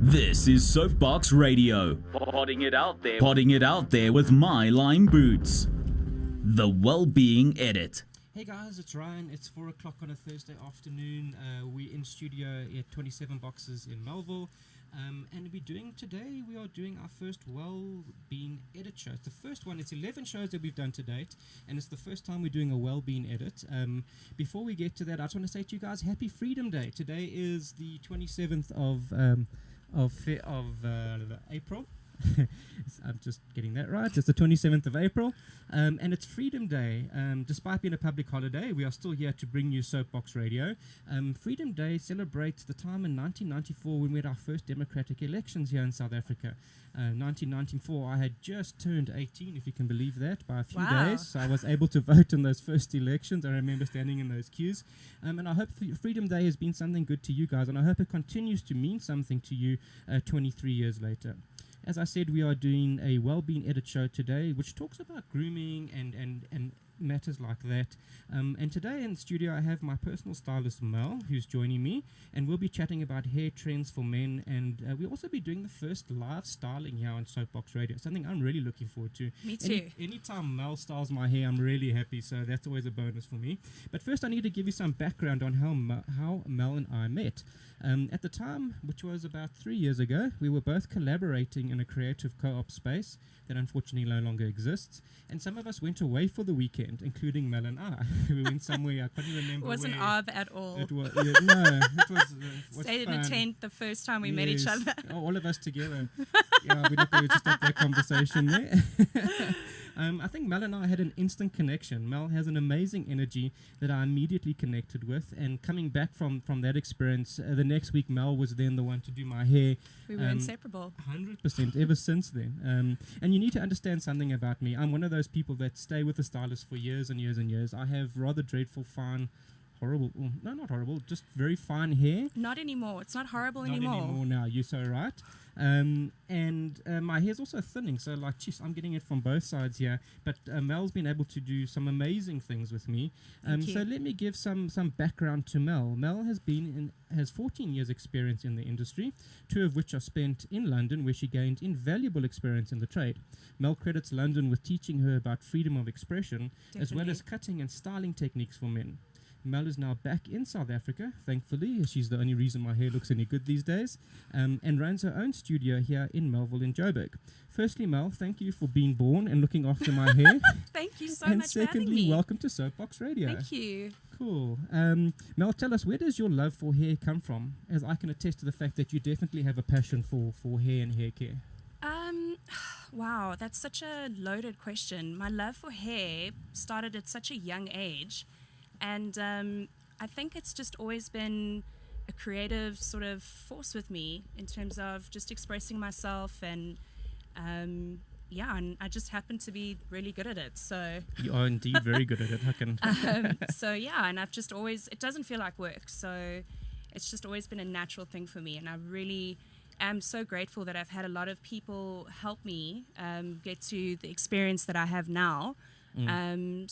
This is Soapbox Radio. Potting it out there with My Lime Boots. The Well-Being Edit. Hey guys, it's Ryan. It's 4 o'clock on a Thursday afternoon. We're in studio at 27 Boxes in Melville. And we are doing our first Well-Being Edit show. It's the first one. It's 11 shows that we've done to date, and it's the first time we're doing a Well-Being Edit. Before we get to that, I just want to say to you guys, Happy Freedom Day. Today is the 27th of April. I'm just getting that right. It's the 27th of April, and it's Freedom Day. Despite being a public holiday, we are still here to bring you Soapbox Radio. Freedom Day celebrates the time in 1994 when we had our first democratic elections here in South Africa. 1994, I had just turned 18, if you can believe that, by a few days. So I was able to vote in those first elections. I remember standing in those queues. And I hope Freedom Day has been something good to you guys, and I hope it continues to mean something to you 23 years later. As I said, we are doing a Well-Being Edit show today, which talks about grooming and matters like that. And today in the studio, I have my personal stylist, Mel, who's joining me, and we'll be chatting about hair trends for men. And we'll also be doing the first live styling here on Soapbox Radio, something I'm really looking forward to. Me too. Anytime Mel styles my hair, I'm really happy, so that's always a bonus for me. But first, I need to give you some background on how Mel and I met. At the time, which was about 3 years ago, we were both collaborating in a creative co-op space that unfortunately no longer exists. And some of us went away for the weekend, including Mel and I. We went somewhere, I couldn't remember where. It wasn't Arb at all. It was, it was Stayed in a tent the first time we met each other. All of us together. We just had that conversation there. I think Mel and I had an instant connection. Mel has an amazing energy that I immediately connected with, and coming back from that experience, the next week Mel was then the one to do my hair. We were inseparable. 100% ever since then. And you need to understand something about me. I'm one of those people that stay with a stylist for years and years and years. I have rather dreadful, not horrible, just very fine hair. Not anymore. It's not horrible anymore. Not anymore now, you're so right. My hair's also thinning, so I'm getting it from both sides here. But Mel's been able to do some amazing things with me. So let me give some background to Mel. Mel has 14 years experience in the industry, 2 of which are spent in London, where she gained invaluable experience in the trade. Mel credits London with teaching her about freedom of expression, as well as cutting and styling techniques for men. Mel is now back in South Africa, thankfully. She's the only reason my hair looks any good these days, and runs her own studio here in Melville in Joburg. Firstly, Mel, thank you for being born and looking after my hair. Thank you so and much for having me. And secondly, welcome to Soapbox Radio. Thank you. Cool. Mel, tell us, where does your love for hair come from? As I can attest to the fact that you definitely have a passion for hair and hair care. Wow, that's such a loaded question. My love for hair started at such a young age. And I think it's just always been a creative sort of force with me in terms of just expressing myself, and and I just happen to be really good at it. So you are indeed very good at it. And I've just always, it doesn't feel like work. So it's just always been a natural thing for me, and I really am so grateful that I've had a lot of people help me get to the experience that I have now. And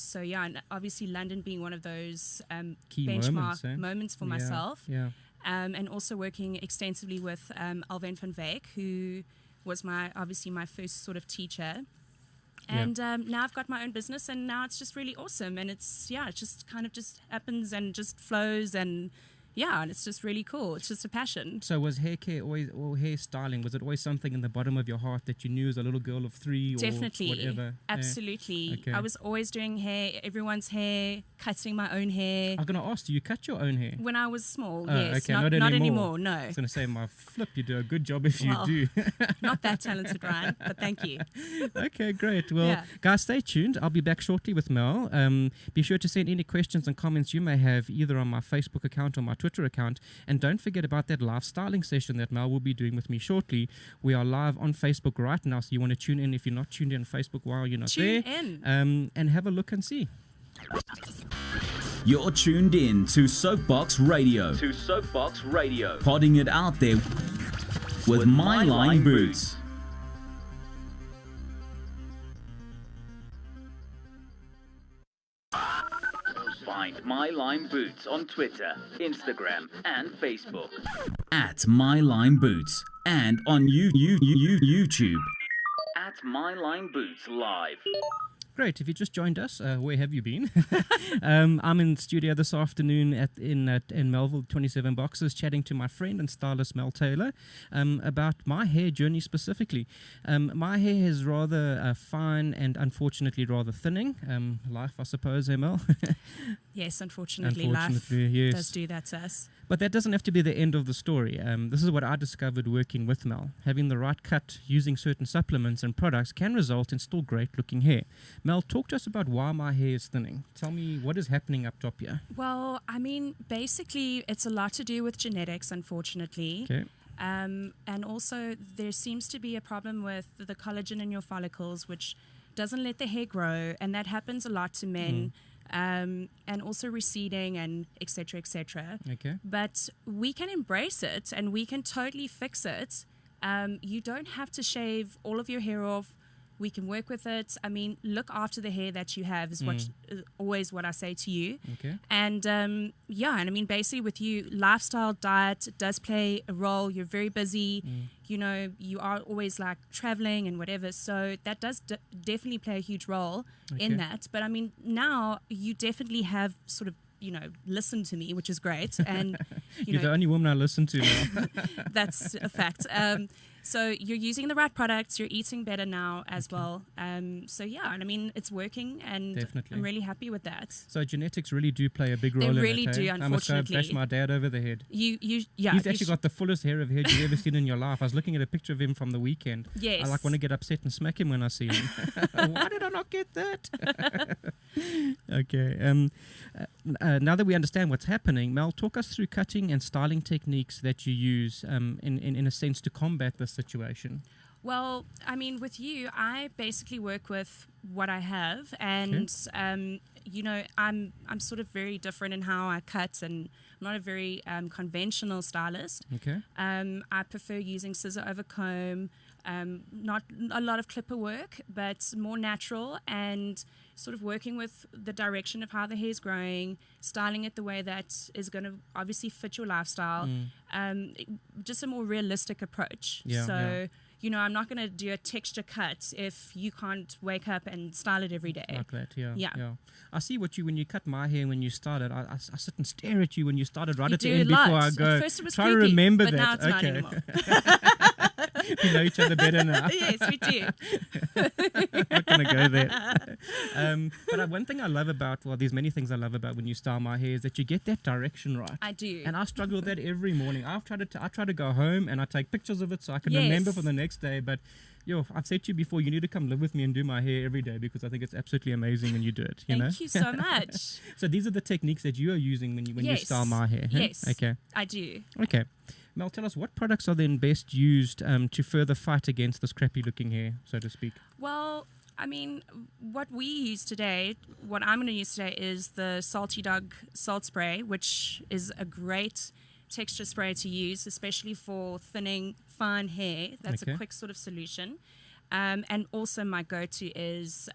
obviously London being one of those key benchmark moments for myself. And also working extensively with Alven van Wyk, who was my first sort of teacher. And now I've got my own business, and now it's just really awesome. And it just kind of just happens and just flows, and it's just really cool. It's just a passion. So was hair care always, or hair styling, was it always something in the bottom of your heart that you knew as a little girl of 3 Definitely. Or whatever? Absolutely. Okay. I was always doing hair, everyone's hair, cutting my own hair. I'm going to ask, do you cut your own hair? When I was small, Oh, yes. okay. Not anymore, no. I was going to say, my flip, you do a good job if you do. Not that talented, Ryan, but thank you. Okay, great. Well, guys, stay tuned. I'll be back shortly with Mel. Be sure to send any questions and comments you may have either on my Facebook account or my Twitter account. And don't forget about that live styling session that Mel will be doing with me shortly. We are live on Facebook right now, so you want to tune in if you're not tuned in on Facebook while you're not there. Tune in. And have a look and see. You're tuned in to Soapbox Radio. Potting it out there with My Lime Boots. find My Lime Boots on Twitter, Instagram, and Facebook. At My Lime Boots. And on YouTube. At My Lime Boots Live. Great. If you just joined us, where have you been? I'm in studio this afternoon in Melville, 27 Boxes, chatting to my friend and stylist Mel Taylor about my hair journey specifically. My hair is rather fine and unfortunately rather thinning. Life, I suppose, Mel? Yes, unfortunately life yes. does do that to us. But that doesn't have to be the end of the story. This is what I discovered working with Mel. Having the right cut, using certain supplements and products can result in still great-looking hair. Mel, talk to us about why my hair is thinning. Tell me what is happening up top here. Well, I mean, basically, it's a lot to do with genetics, unfortunately. Okay. And also, there seems to be a problem with the collagen in your follicles, which doesn't let the hair grow, and that happens a lot to men. And also receding and etc. etc. Okay. But we can embrace it and we can totally fix it. You don't have to shave all of your hair off. We can work with it. I mean, look after the hair that you have is always what I say to you. Okay. And and I mean, basically with you, lifestyle, diet does play a role. You're very busy. You know, you are always like traveling and whatever. So that does definitely play a huge role in that. But I mean, now you definitely have sort of, listened to me, which is great. And you're the only woman I listen to now. That's a fact. So you're using the right products, you're eating better now as well. So yeah, and I mean, it's working and definitely. I'm really happy with that. So genetics really do play a big role in it. They really do, I must go bash my dad over the head. He's actually got the fullest hair of hair you've ever seen in your life. I was looking at a picture of him from the weekend. Yes. I want to get upset and smack him when I see him. Why did I not get that? Okay. Now that we understand what's happening, Mel, talk us through cutting and styling techniques that you use in a sense to combat this situation. Well, I mean, with you, I basically work with what I have, and I'm sort of very different in how I cut, and I'm not a very conventional stylist. Okay. I prefer using scissor over comb, not a lot of clipper work, but more natural, and sort of working with the direction of how the hair is growing, styling it the way that is going to obviously fit your lifestyle. Just a more realistic approach. I'm not going to do a texture cut if you can't wake up and style it every day. Like that, yeah. I see when you cut my hair when you started. I sit and stare at you when you started right at the end before I go. At first it was try creepy, to remember but that. now it's not anymore. We know each other better now. Yes, we do. Not going to go there. But one thing I love there's many things I love about when you style my hair is that you get that direction right. I do. And I struggle with that every morning. I try to go home and I take pictures of it so I can remember for the next day. But I've said to you before, you need to come live with me and do my hair every day because I think it's absolutely amazing when you do it. Thank you so much. So these are the techniques that you are using when you style my hair. Huh? Yes. Okay. I do. Okay. Mel, tell us what products are then best used to further fight against this crappy looking hair, so to speak? Well, I mean, what I'm going to use today is the Salty Dog Salt Spray, which is a great texture spray to use, especially for thinning fine hair. That's a quick sort of solution. And also my go-to is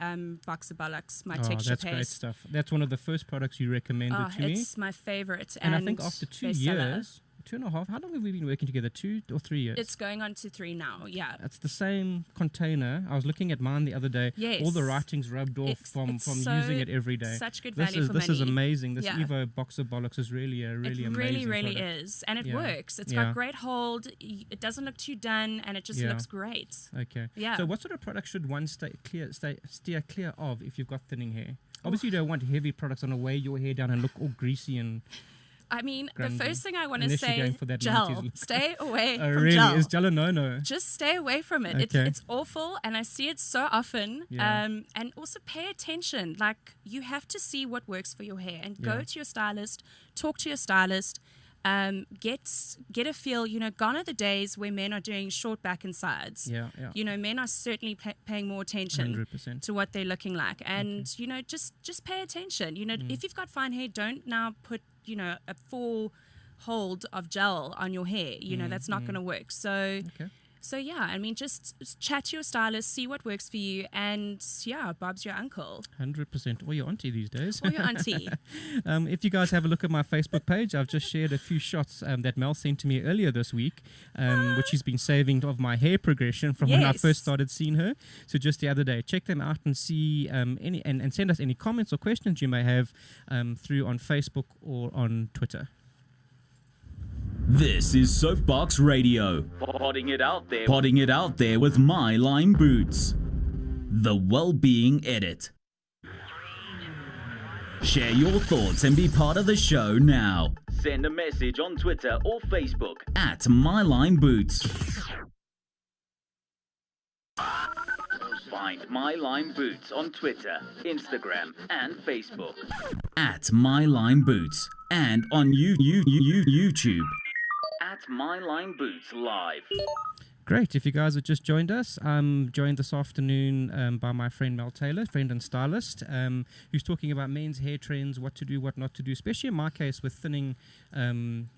Boxer Bollocks, my texture paste. That's great stuff. That's one of the first products you recommended to me. It's my favorite. And I think after 2 years... 2.5. How long have we been working together? 2 or 3 years? It's going on to 3 now. Yeah. It's the same container. I was looking at mine the other day. Yes. All the writing's rubbed off from using it every day. Such good value for money. This is amazing. This Evo Boxer Bollocks is really amazing. It really is, and it works. It's got great hold. It doesn't look too done, and it just looks great. Okay. Yeah. So, what sort of product should one steer clear of if you've got thinning hair? Obviously, you don't want heavy products on to weigh your hair down and look all greasy and. I mean, grungy. the first thing I want to say, gel. Stay away from really? gel. Is gel a no-no? Just stay away from it. Okay. It's awful, and I see it so often. Yeah. And also pay attention. Like, you have to see what works for your hair, and go to your stylist, talk to your stylist, get a feel. Gone are the days where men are doing short back and sides. Men are certainly paying more attention 100%. to what they're looking like, and just pay attention. If you've got fine hair, don't now put a full hold of gel on your hair. That's not going to work. So So yeah, I mean, just chat to your stylist, see what works for you, and yeah, Bob's your uncle. 100%. Or your auntie these days. Or your auntie. If you guys have a look at my Facebook page, I've just shared a few shots that Mel sent to me earlier this week, which she's been saving of my hair progression from when I first started seeing her. So just the other day, check them out and see any and send us any comments or questions you may have through on Facebook or on Twitter. This is Soapbox Radio. Potting it out there with My Line Boots. The Wellbeing Edit. Share your thoughts and be part of the show now. Send a message on Twitter or Facebook at My Line Boots. Find My Line Boots on Twitter, Instagram, and Facebook at My Line Boots, and on YouTube at My Line Boots Live. Great. If you guys have just joined us, I'm joined this afternoon by my friend Mel Taylor, friend and stylist, who's talking about men's hair trends, what to do, what not to do, especially in my case with thinning and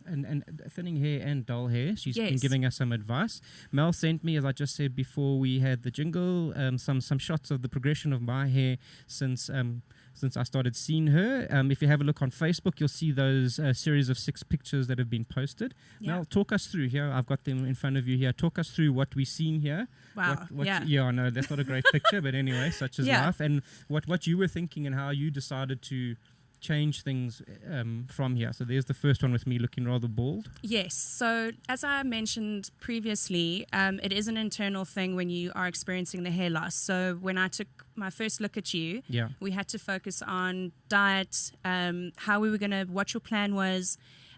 thinning hair and dull hair. She's been giving us some advice. Mel sent me, as I just said before we had the jingle, some shots of the progression of my hair since I started seeing her. If you have a look on Facebook, you'll see those series of 6 pictures that have been posted. Yeah. Now, talk us through here. I've got them in front of you here. Talk us through what we've seen here. Wow. Yeah, I know that's not a great picture, but anyway, such is life. And what you were thinking and how you decided to change things from here. So there's the first one with me looking rather bald. Yes. So as I mentioned previously, it is an internal thing when you are experiencing the hair loss. So when I took my first look at you, we had to focus on diet, how we were going to, what your plan was,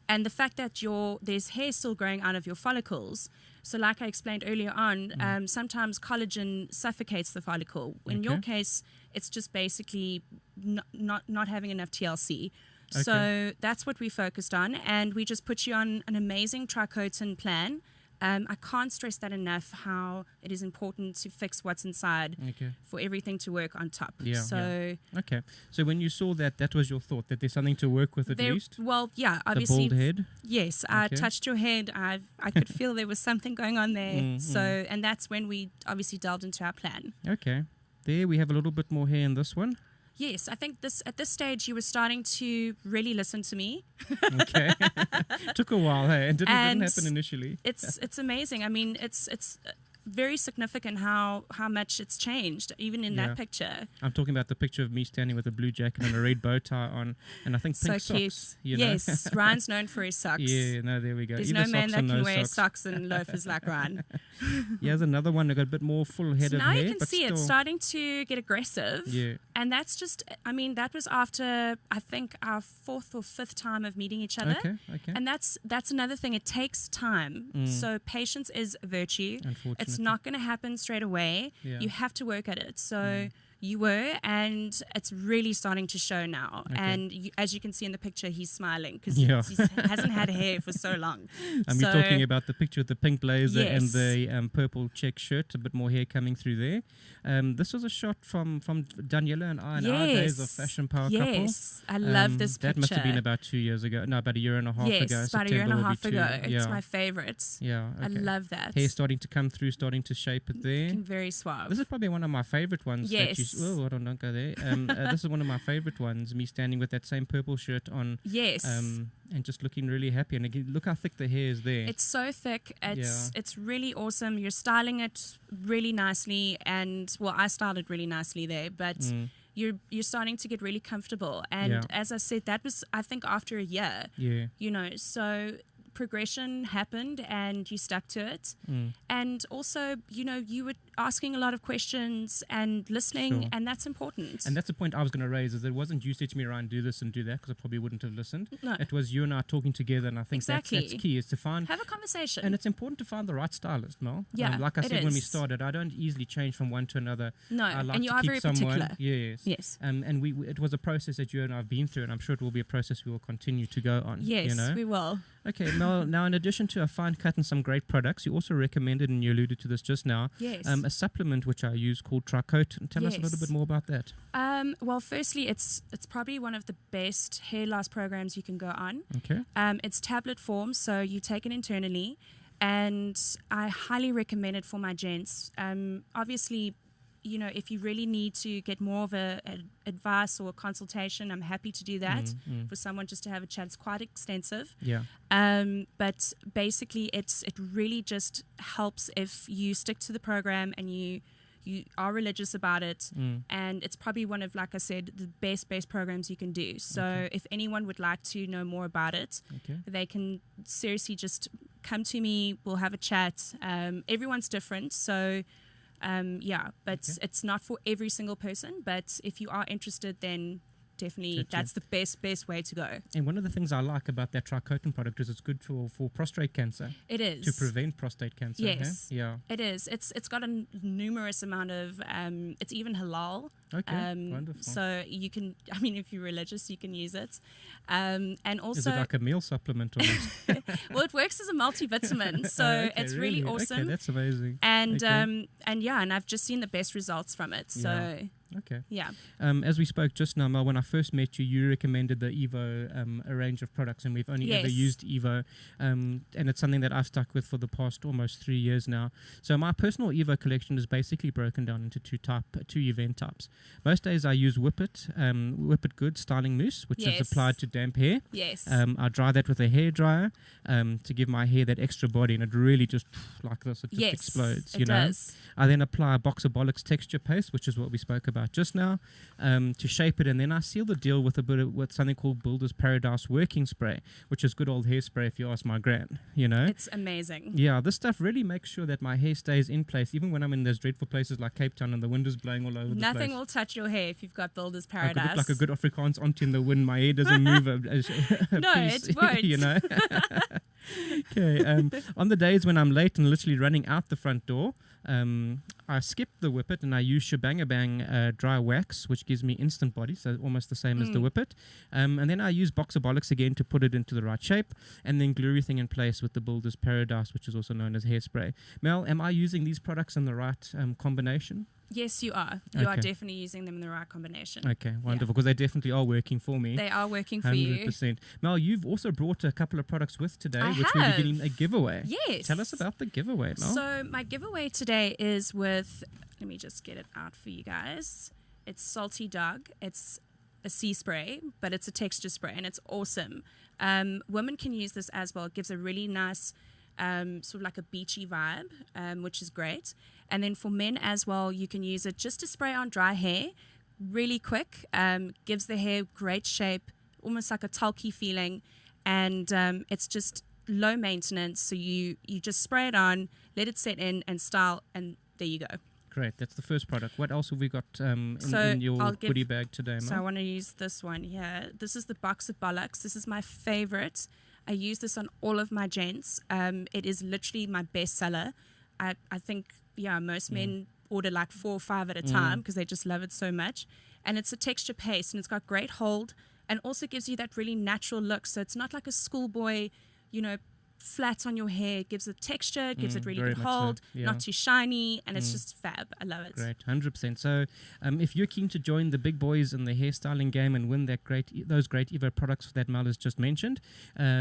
and the fact that there's hair still growing out of your follicles. So like I explained earlier on, sometimes collagen suffocates the follicle. In your case, it's just basically not having enough TLC. Okay. So that's what we focused on, and we just put you on an amazing tricotin plan. I can't stress that enough, how it is important to fix what's inside for everything to work on top. Okay. So when you saw that was your thought, that there's something to work with at least? Well, yeah, obviously. The bald head? Yes, I touched your head. I could feel there was something going on there. And that's when we obviously delved into our plan. Okay. There we have a little bit more hair in this one. Yes, I think at this stage you were starting to really listen to me. Okay. Took a while, hey? It didn't happen initially. It's amazing. I mean, it's very significant how much it's changed, even in that picture. I'm talking about the picture of me standing with a blue jacket and a red bow tie on, and I think pink so socks. Cute. Yes, Ryan's known for his socks. Yeah, no, there we go. There's Either no man that can wear socks. socks and loafers like Ryan. There's another one that got a bit more full head of hair. Now you can see it's starting to get aggressive. Yeah. And that's just, I mean, that was after, I think, our 4th or 5th time of meeting each other. Okay. And that's another thing. It takes time. So patience is a virtue. Unfortunately. It's not going to happen straight away. You have to work at it. So you were, and it's really starting to show now. And as you can see in the picture, he's smiling because he hasn't had hair for so long. And we're talking about the picture with the pink blazer and the purple check shirt, a bit more hair coming through there. This was a shot from Daniela and I in our days of Fashion Power Couple. Yes, I love this picture. That must have been about 2 years ago. No, about a year and a half ago. Yes, about a year and a half ago. It's my favorite. Yeah, I love that. Hair starting to come through, starting to shape it there. Looking very suave. This is probably one of my favorite ones. Yes. Don't go there. This is one of my favorite ones, me standing with that same purple shirt on. Yes. And just looking really happy. And again, look how thick the hair is there. It's so thick. It's really awesome. You're styling it really nicely. And, well, I styled it really nicely there. But you're starting to get really comfortable. And as I said, that was, I think, after a year. Yeah. You know, so progression happened and you stuck to it. And also, you know, you were asking a lot of questions and listening, and that's important. And that's the point I was going to raise, is it wasn't you said to me, Ryan, do this and do that, because I probably wouldn't have listened. No. It was you and I talking together, and I think that's key, is to find... Have a conversation. And it's important to find the right stylist, Mel. Yeah, like I said when we started, I don't easily change from one to another. No, I like and you to are keep very someone, particular. Yes. And it was a process that you and I have been through, and I'm sure it will be a process we will continue to go on. Yes, you know? we will. Okay, Mel, now in addition to a fine cut and some great products, you also recommended, and you alluded to this just now, a supplement which I use called Tricotin. Tell us a little bit more about that. Well, firstly, it's probably one of the best hair loss programs you can go on. Okay. It's tablet form, so you take it internally. and I highly recommend it for my gents. Obviously, if you really need to get more of a advice or a consultation, I'm happy to do that for someone just to have a chat. It's quite extensive. Yeah. But basically, it really just helps if you stick to the program and you are religious about it. And it's probably one of, like I said, the best programs you can do. So if anyone would like to know more about it, they can seriously just come to me. We'll have a chat. Everyone's different. So but it's not for every single person. But if you are interested, then definitely that's the best way to go. And one of the things I like about that trichotin product is it's good for prostate cancer. It is. To prevent prostate cancer. Yes. Yeah. It is. It's got a numerous amount of, it's even halal. Okay, wonderful. So you can, if you're religious, you can use it. And also... Is it like a meal supplement almost? Well, it works as a multivitamin, so it's really awesome. Okay, that's amazing. And and I've just seen the best results from it. So okay. Yeah. As we spoke just now, Mel, when I first met you, you recommended the Evo, a range of products, and we've only ever used Evo, and it's something that I've stuck with for the past almost 3 years now. So my personal Evo collection is basically broken down into two event types. Most days I use Whip It Good Styling Mousse, which is applied to damp hair. Yes. I dry that with a hair dryer to give my hair that extra body, and it really just like this, it just explodes. It does. I then apply a Box of Bollocks texture paste, which is what we spoke about just now, to shape it, and then I seal the deal with with something called Builder's Paradise Working Spray, which is good old hairspray if you ask my gran. It's amazing. Yeah, this stuff really makes sure that my hair stays in place, even when I'm in those dreadful places like Cape Town and the wind is blowing all over the place. Nothing will touch your hair if you've got Builder's Paradise. I could look like a good Afrikaans auntie in the wind. My hair doesn't move. No, it won't. Okay. On the days when I'm late and literally running out the front door, I skip the Whip It and I use Shebanga Bang dry wax, which gives me instant body, so almost the same as the Whip It. And then I use Box of Bollocks again to put it into the right shape, and then glue everything in place with the Builder's Paradise, which is also known as hairspray. Mel, am I using these products in the right combination? Yes, you are. You are definitely using them in the right combination. Okay, wonderful, because they definitely are working for me. They are working for 100%. you. Mel, you've also brought a couple of products with today, which we're beginning a giveaway. Yes. Tell us about the giveaway, Mel. So my giveaway today is with, let me just get it out for you guys. It's Salty Dog. It's a sea spray, but it's a texture spray, and it's awesome. Women can use this as well. It gives a really nice sort of like a beachy vibe, which is great. And then for men as well, you can use it just to spray on dry hair, really quick. Gives the hair great shape, almost like a talky feeling, and it's just low maintenance. So you just spray it on, let it set in and style, and there you go. Great, that's the first product. What else have we got in your goodie bag today, Mel? So I want to use this one here. This is the Box of Bollocks. This is my favorite. I use this on all of my gents. It is literally my best seller. I think, most men order like 4 or 5 at a time because they just love it so much. And it's a texture paste, and it's got great hold, and also gives you that really natural look. So it's not like a schoolboy, flat on your hair. It gives it texture, it gives it really good hold, not too shiny, and it's just fab. I love it. Great, 100%. So if you're keen to join the big boys in the hairstyling game and win those great Evo products that Mel has just mentioned,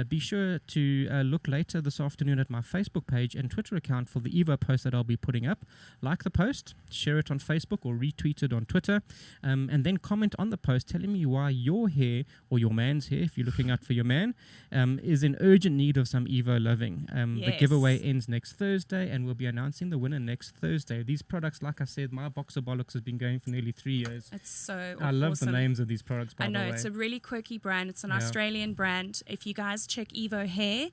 be sure to look later this afternoon at my Facebook page and Twitter account for the Evo post that I'll be putting up. Like the post, share it on Facebook or retweet it on Twitter, and then comment on the post telling me why your hair, or your man's hair if you're looking out for your man, is in urgent need of some Evo loving. The giveaway ends next Thursday, and we'll be announcing the winner next Thursday. These products, like I said, my Box of Bollocks has been going for nearly 3 years. It's so I love the names of these products, by the way. I know, it's a really quirky brand. It's an Australian brand. If you guys check Evo Hair,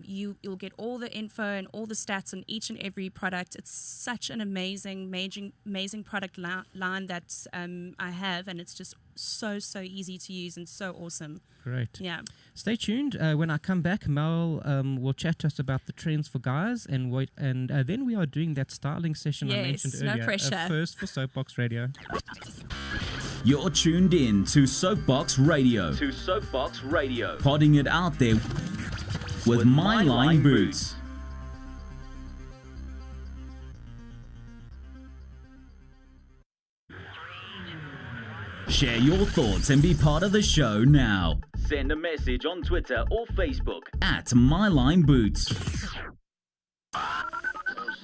you'll get all the info and all the stats on each and every product. It's such an amazing product line that I have, and it's just so easy to use and so awesome. Great. Yeah. Stay tuned. When I come back, Mel will chat to us about the trends for guys, and then we are doing that styling session I mentioned earlier. No pressure. First for Soapbox Radio. You're tuned in to Soapbox Radio. Podding it out there with My Line Boots. Share your thoughts and be part of the show now. Send a message on Twitter or Facebook at My Line Boots.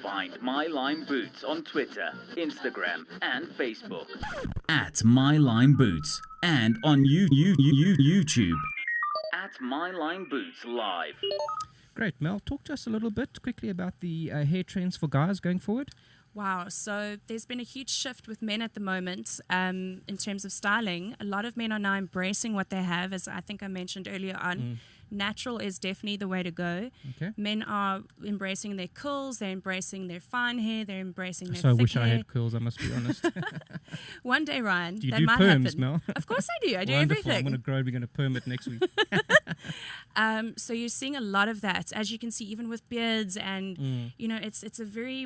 Find My Lime Boots on Twitter, Instagram, and Facebook. At My Lime Boots. And on YouTube. At My Lime Boots Live. Great. Mel, talk to us a little bit quickly about the hair trends for guys going forward. Wow, so there's been a huge shift with men at the moment in terms of styling. A lot of men are now embracing what they have, as I think I mentioned earlier on. Natural is definitely the way to go. Okay. Men are embracing their curls, they're embracing their fine hair, they're embracing their So I thick wish hair. I had curls, I must be honest. One day, Ryan, Do you that do might perms, happen. Mel? Of course I do. I do Wonderful. I'm everything. going to grow and we're going to perm it next week. So you're seeing a lot of that, as you can see, even with beards, and you know, it's a very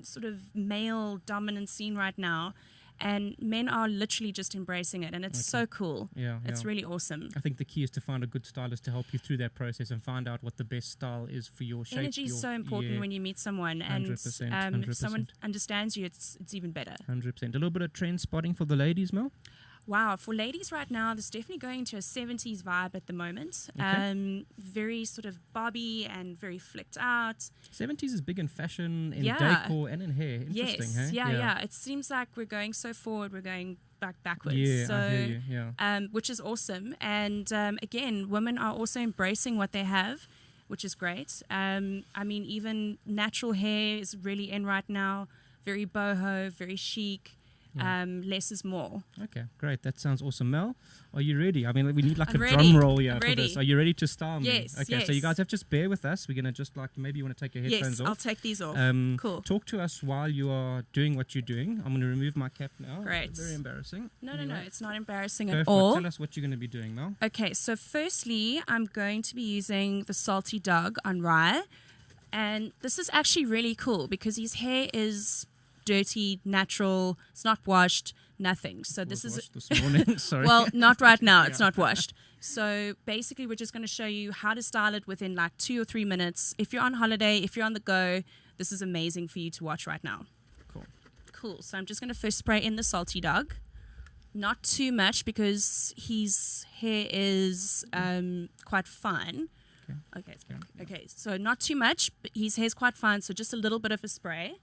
sort of male dominant scene right now, and men are literally just embracing it, and it's so cool. Yeah, It's really awesome. I think the key is to find a good stylist to help you through that process and find out what the best style is for your shape. Energy is so important when you meet someone, and 100%. if someone understands you, it's even better. 100%. A little bit of trend spotting for the ladies, Mel? Wow, for ladies right now, there's definitely going into a 70s vibe at the moment. Okay. Very sort of bobby and very flicked out. 70s is big in fashion, in Yeah. decor, and in hair. Interesting, Yes, hey? yeah. It seems like we're going so forward, we're going backwards. Yeah, so, I hear you, yeah. which is awesome. And again, women are also embracing what they have, which is great. I mean, even natural hair is really in right now. Very boho, very chic. Less is more. Okay, great. That sounds awesome. Mel, are you ready? I mean, we need like I'm a ready. drum roll here I'm for ready. this. Are you ready to style me? Yes, Okay, so yes. you guys have to just bear with us. We're going to just like, maybe you want to take your headphones Yes, off. I'll take these off. Cool. Talk to us while you are doing what you're doing. I'm going to remove my cap now. Great. Very embarrassing. No, Anyway, it's not embarrassing go at for it. all. Tell us what you're going to be doing, Mel. Okay, so firstly, I'm going to be using the Salty Dog on Rye. And this is actually really cool because his hair is dirty, natural, it's not washed, nothing. So this is... washed this morning. Sorry. Well, not right now. It's not washed. So basically, we're just going to show you how to style it within like 2 or 3 minutes. If you're on holiday, if you're on the go, this is amazing for you to watch right now. Cool. So I'm just going to first spray in the Salty Dog. Not too much because his hair is quite fine. Okay. So not too much, but his hair's quite fine. So just a little bit of a spray.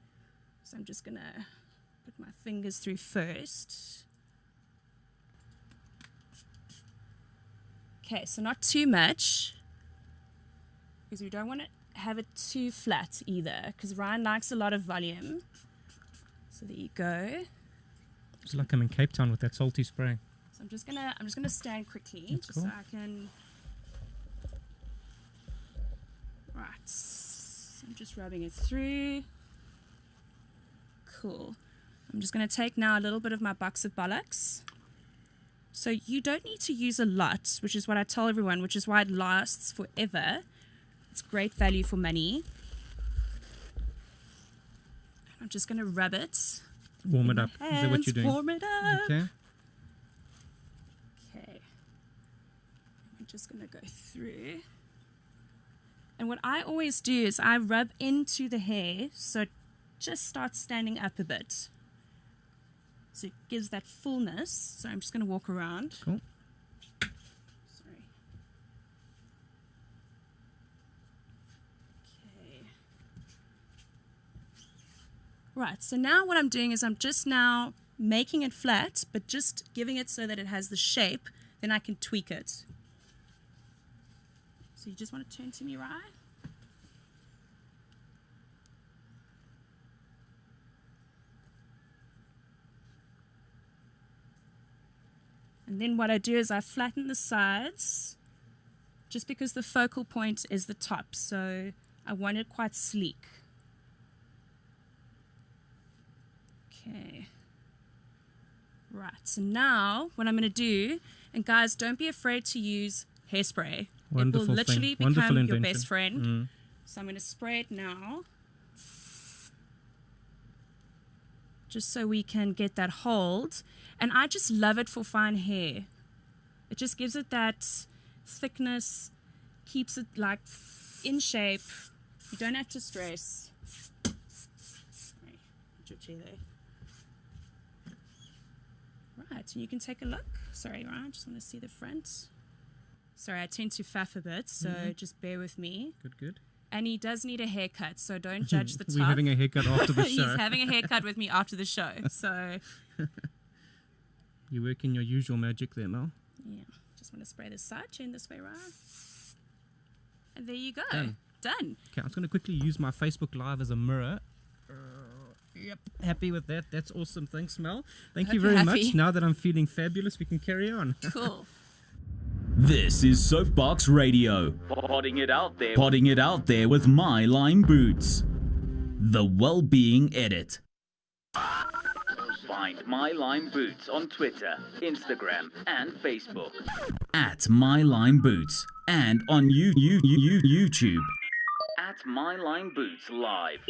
So I'm just going to put my fingers through first. Okay, so not too much. Because we don't want to have it too flat either. Because Ryan likes a lot of volume. So there you go. It's like I'm in Cape Town with that salty spray. So I'm just gonna stand quickly That's just cool. so I can. Right. So I'm just rubbing it through. Cool. I'm just gonna take now a little bit of my box of bollocks. So you don't need to use a lot, which is what I tell everyone, which is why it lasts forever. It's great value for money. I'm just gonna rub it. Warm in it up. my Is that what you're hands, doing? Warm it up. Okay. Okay. I'm just going to go through. And what I always do is I rub into the hair so it just starts standing up a bit. So it gives that fullness. So I'm just going to walk around. Cool. Sorry. Okay. Right, so now what I'm doing is I'm just now making it flat, but just giving it so that it has the shape, then I can tweak it. So you just want to turn to me, right? And then what I do is I flatten the sides, just because the focal point is the top, so I want it quite sleek. Okay. Right, so now what I'm going to do, and guys, don't be afraid to use hairspray. Wonderful it will literally thing. Wonderful become your invention. best friend. Mm. So I'm going to spray it now. Just so we can get that hold. And I just love it for fine hair. It just gives it that thickness, keeps it like in shape. You don't have to stress. Sorry, put your chair there. Right, and you can take a look. Sorry, Ryan, I just want to see the front. Sorry, I tend to faff a bit, so just bear with me. Good, good. And he does need a haircut, so don't judge the top. We're having a haircut after the show. He's having a haircut with me after the show, so... You work in your usual magic there, Mel. Yeah, just want to spray this side, turn this way around. And there you go. Done. Done. Okay, I'm just going to quickly use my Facebook Live as a mirror. Yep, happy with that. That's awesome. Thanks, Mel. Thank you very much. Now that I'm feeling fabulous, we can carry on. Cool. This is Soapbox Radio. Potting it out there. Potting it out there with My Line Boots. The Well-Being Edit. Find My Line Boots on Twitter, Instagram, and Facebook. At My Line Boots. And on YouTube. At My Line Boots Live.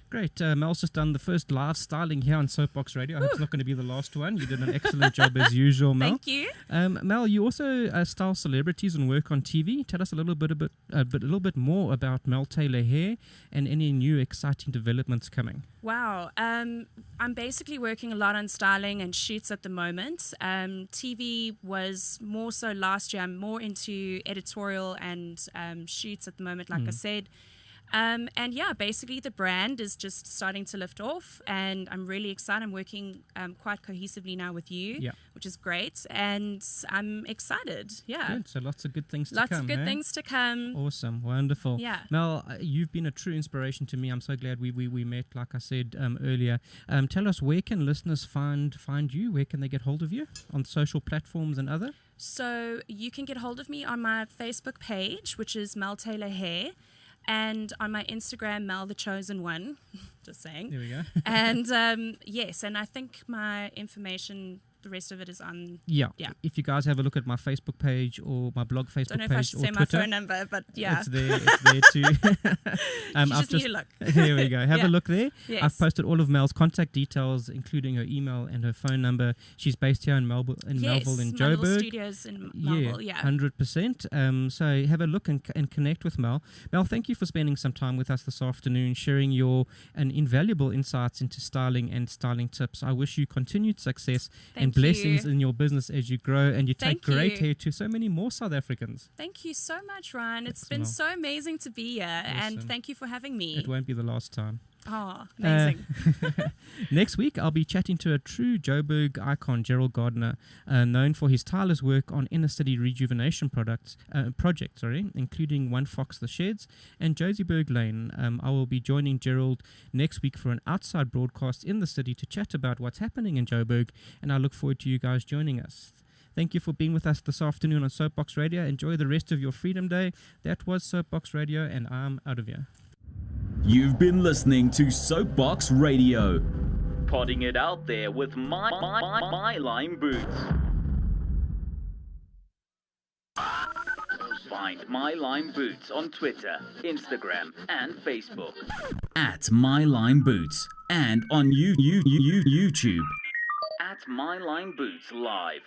Great. Mel's just done the first live styling here on Soapbox Radio. I hope it's not going to be the last one. You did an excellent job as usual, Mel. Thank you. Mel, you also style celebrities and work on TV. Tell us a little bit more about Mel Taylor Hair and any new exciting developments coming. Wow. I'm basically working a lot on styling and shoots at the moment. TV was more so last year. I'm more into editorial and shoots at the moment, like I said. And yeah, basically the brand is just starting to lift off, and I'm really excited. I'm working quite cohesively now with you, which is great, and I'm excited. Yeah. Good. So lots of good things to come. Lots of good things to come. Awesome. Wonderful. Yeah. Mel, you've been a true inspiration to me. I'm so glad we met, like I said earlier. Tell us, where can listeners find you? Where can they get hold of you? On social platforms and other? So you can get hold of me on my Facebook page, which is Mel Taylor Hair. And on my Instagram, Mel the Chosen One, just saying. There we go. And yes, and I think my information, the rest of it is on. Yeah. If you guys have a look at my Facebook page or my blog Facebook page or Twitter. Don't know if I should say my phone number, but yeah. It's there too. You just need to look. There we go. Have a look there. Yes. I've posted all of Mel's contact details, including her email and her phone number. She's based here in Melville, in Joburg. Little studios in Melville, 100%. So have a look and connect with Mel. Mel, thank you for spending some time with us this afternoon, sharing your invaluable insights into styling and styling tips. I wish you continued success and blessings in your business as you grow, and you take great hair to so many more South Africans. Thank you so much, Ryan. It's been so amazing to be here, and thank you for having me. It won't be the last time. Oh, amazing. Next week, I'll be chatting to a true Joburg icon, Gerald Gardner, known for his tireless work on inner city rejuvenation projects, including One Fox the Sheds and Josieburg Lane. I will be joining Gerald next week for an outside broadcast in the city to chat about what's happening in Joburg, and I look forward to you guys joining us. Thank you for being with us this afternoon on Soapbox Radio. Enjoy the rest of your Freedom Day. That was Soapbox Radio, and I'm out of here. You've been listening to Soapbox Radio. Potting it out there with My Line Boots. Find My Line Boots on Twitter, Instagram, and Facebook. At My Line Boots. And on YouTube. At My Line Boots Live.